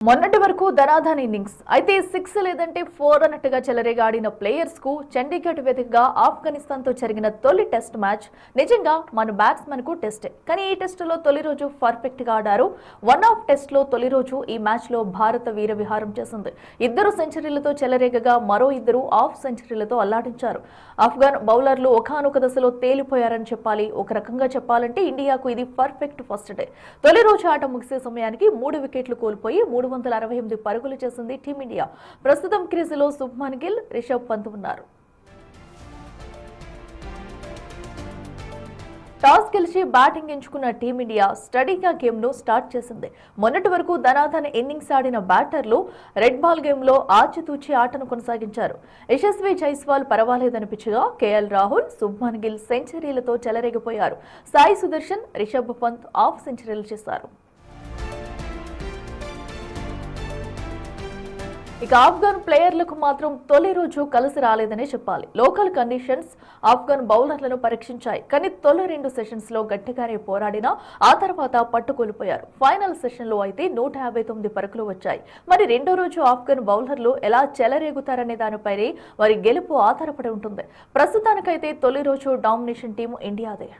మొన్నటి వరకు ధనాధన్ ఇన్నింగ్స్ అయితే 6 లేదంటే 4 అన్నట్టుగా చెలరేగాడిన ప్లేయర్స్ కు చండీగఢ్ వేదికగా ఆఫ్ఘనిస్తాన్ తో జరిగిన తొలి టెస్ట్ మ్యాచ్ నిజంగా మన బ్యాట్స్మెన్ కు టెస్టే. కానీ ఈ టెస్ట్ లో తొలి రోజు పర్ఫెక్ట్ గా ఆడారు. వన్ ఆఫ్ టెస్ట్ లో తొలి రోజు ఈ మ్యాచ్ లో భారత వీర విహారం చేసింది. ఇద్దరు సెంచరీలతో చెలరేగగా మరో ఇద్దరు హాఫ్ సెంచరీలతో అల్లాడించారు. ఆఫ్ఘన్ బౌలర్లు ఒకానొక దశలో తేలిపోయారని చెప్పాలి. ఒక రకంగా చెప్పాలంటే ఇండియాకు ఇది పర్ఫెక్ట్ ఫస్ట్ డే. తొలి రోజు ఆట ముగిసే సమయానికి 3 వికెట్లు కోల్పోయి 368 పరుగులు చేసింది టీమిండియా. ప్రస్తుతం క్రీజులో శుభ్మన్ గిల్, రిషబ్ పంత్ ఉన్నారు. టాస్ గెలిచి బ్యాటింగ్ ఎంచుకున్న టీమిండియా స్టడీగా గేమ్ ను స్టార్ట్ చేసింది. మొన్నటి వరకు ధనాధన్ ఇన్నింగ్స్ ఆడిన బ్యాటర్లు రెడ్ బాల్ గేమ్ లో ఆచితూచి ఆటను కొనసాగించారు. యశస్వి జైస్వాల్ పర్వాలేదనిపించగా కేఎల్ రాహుల్, శుభ్మన్ గిల్ సెంచరీలతో చెలరేగిపోయారు. సాయి సుదర్శన్, రిషబ్ పంత్ హాఫ్ సెంచరీలు చేశారు. ఇక ఆఫ్ఘన్ ప్లేయర్లకు మాత్రం తొలి రోజు కలిసి రాలేదనే చెప్పాలి. లోకల్ కండిషన్స్ ఆఫ్ఘన్ బౌలర్లను పరీక్షించాయి. కానీ తొలి 2 సెషన్స్ లో గట్టిగానే పోరాడినా ఆ తర్వాత పట్టుకోల్పోయారు. ఫైనల్ సెషన్ లో అయితే 159 పరుగులు వచ్చాయి. మరి రెండో రోజు ఆఫ్ఘన్ బౌలర్లు ఎలా చెలరేగుతారనే దానిపైనే వారి గెలుపు ఆధారపడి ఉంటుంది. ప్రస్తుతానికైతే తొలి రోజు డామినేషన్ టీం ఇండియాదే.